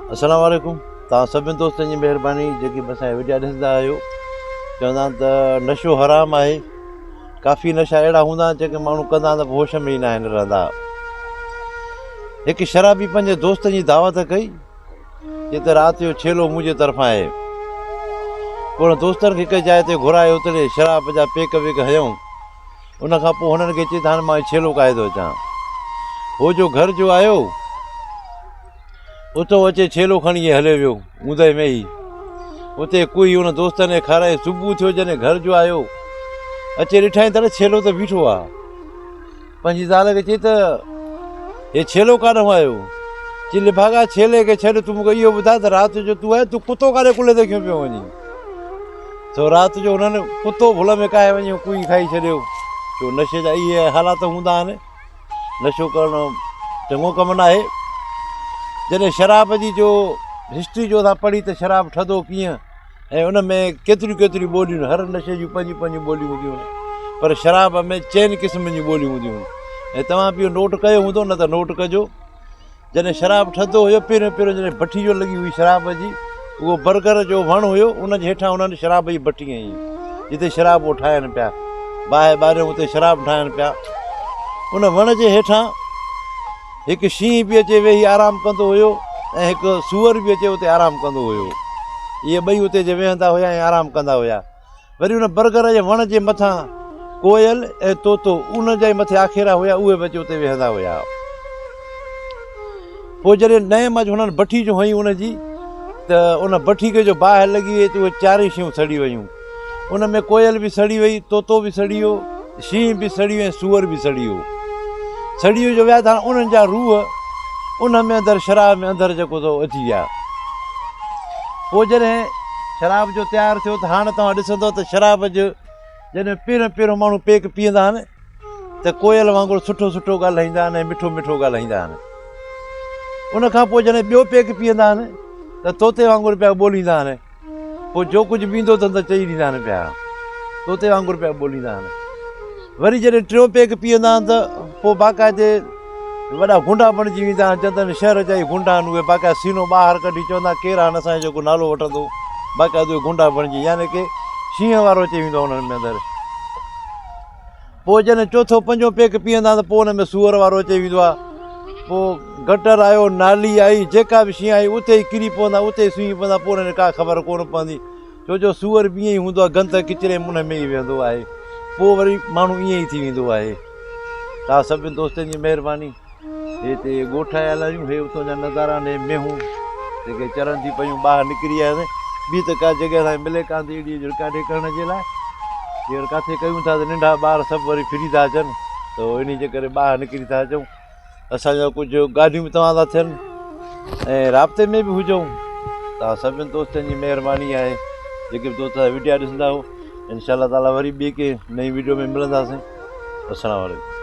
अस्सलाम वालेकुम। तव्हां सभिनी दोस्तनि जी महिरबानी जेकी बि असांजा वीडिया ॾिसंदा आहियो। चवंदा आहिनि त नशो हराम आहे। काफ़ी नशा अहिड़ा हूंदा आहिनि जेके माण्हू कंदा आहिनि त होश में ई न आहिनि रहंदा। हिकु शराबी पंहिंजे दोस्तनि जी दावत कई जिते राति जो छेलो मुंहिंजे तरफ़ां आहे। पोइ हुन दोस्तनि खे हिकु जाइ ते घुराए उते शराब जा पेक वेक हयऊं। उनखां पोइ हुननि खे चई त हाणे मां छेलो काए थो अचां। हो जो घर जो आयो उतो अचे छेलो खणी हले वियो ऊंदहि में ई। उते कोई हुन दोस्तनि खे खाराए सुबुह थियो जॾहिं घर जो आयो अचे ॾिठई त छेलो त बीठो आहे। पंहिंजी ज़ाल खे चई त हे छेलो काॾों आयो? चई लिभागा छेले खे छॾ, तूं मूंखे इहो ॿुधाए त राति जो तूं आहे तूं कुतो काॾे कुले ते कीअं पियो वञी? छो राति जो हुननि कुतो भुल में काए वञी कुई खाई छॾियो। छो नशे जा इहे हालात हूंदा आहिनि। नशो करणु चङो कमु न आहे। जॾहिं शराब जी जो हिस्ट्री जो तव्हां पढ़ी त शराब ठहंदो कीअं ऐं उन में केतिरियूं केतिरियूं ॿोलियूं आहिनि। हर नशे जूं पंहिंजूं पंहिंजूं ॿोलियूं हूंदियूं आहिनि, पर शराब में चइनि क़िस्मनि जूं ॿोलियूं हूंदियूं आहिनि। ऐं तव्हां बि इहो नोट कयो हूंदो, न त नोट कजो। जॾहिं शराब ठहंदो हुयो पहिरियों पहिरियों जॾहिं भठी जो लॻी हुई शराब जी, उहो बर्गर जो वणु हुयो, उनजे हेठां उन्हनि शराब जी भठी हई जिते शराब उहो ठाहिनि पिया। ॿाहिरियों उते शराब ठाहिनि पिया। उन वण जे हेठां हिकु शींहं बि अचे वेही आराम कंदो हुयो ऐं हिकु सूअर बि अचे उते आराम कंदो हुयो। इहे ॿई उते जे वेहंदा हुया ऐं आराम कंदा हुया। वरी उन बर्गर जे वण जे मथां कोयल ऐं तोतो उन जे मथे आखेरा हुया, उहे बि अची उते वेहंदा हुया। पोइ जॾहिं नए मां हुननि भठी जो हई उनजी, त उन भठी खे जो बाहि लॻी वई त उहे चारई शयूं सड़ी वयूं। उन में कोयल बि सड़ी वई, तोतो बि सड़ी वियो, शींहं बि सड़ी वियो ऐं सूअर बि सड़ी वियो। सड़ी वियो जो विया त उन्हनि जा रूह उन में अंदरि शराब में अंदरि जेको थो अची विया। पोइ जॾहिं शराब जो तयारु थियो त हाणे तव्हां ॾिसंदव त शराब जो जॾहिं पहिरियों पहिरियों माण्हू पेक पीअंदा आहिनि त कोयल वांगुरु सुठो सुठो ॻाल्हाईंदा आहिनि ऐं मिठो मिठो ॻाल्हाईंदा आहिनि। उनखां पोइ जॾहिं ॿियो पेक पीअंदा आहिनि त तोते वांगुरु पिया ॿोलींदा आहिनि। पोइ जो कुझु बि ईंदो अथनि त चई ॾींदा आहिनि पिया, तोते वांगुरु पिया ॿोलींदा आहिनि। वरी जॾहिं टियों पेक पीअंदा आहिनि त पोइ बाक़ाइदे वॾा गुंडा बणिजी वेंदा आहिनि। चवंदा आहिनि शहर जा ई गुंडा आहिनि उहे, बाक़ाइदा सीनो ॿाहिरि कढी चवंदा केरु आहे असांजो जेको नालो वठंदो, बाक़ाइदा उहे गुंडा बणिजी, यानी की शींहं वारो अची वेंदो आहे उन्हनि में अंदरि। पोइ जॾहिं चोथों पंजो पेक पीअंदा त पोइ हुन में सूअर वारो अची वेंदो आहे। पोइ गटर आयो, नाली आई, जेका बि शइ आई उते ई किरी पवंदा, उते ई सुई पवंदा। पोइ हुननि का ख़बर कोन पवंदी, छो जो सूअर बि ईअं ई हूंदो आहे, गंद किचिरे मुन में ई वेंदो आहे। पोइ वरी माण्हू ईअं ई थी वेंदो आहे। तव्हां सभिनी दोस्तनि जी महिरबानी। हिते ॻोठ आयल आहियूं, हे उतां जा नज़ारा ने मेहूं जेके चरनि थी पियूं ॿाहिरि निकिरी आया आहिनि। ॿी त का जॻह असांखे मिले कान थी अहिड़ी काॾे करण जे लाइ। हींअर किथे कयूं था त नंढा ॿार सभु वरी फिरी था अचनि, त इन जे करे ॿाहिरि निकिरी था अचूं। असांजा कुझु गाॾियूं बि तव्हां था थियनि ऐं राब्ते में बि हुजूं। तव्हां सभिनी दोस्तनि जी महिरबानी आहे जेके बि दोस्त वीडियो ॾिसंदा हो। इंशाअल्लाह ताला वरी ॿी के नई वीडियो में मिलंदासीं। अस्सलाम वालेकुम।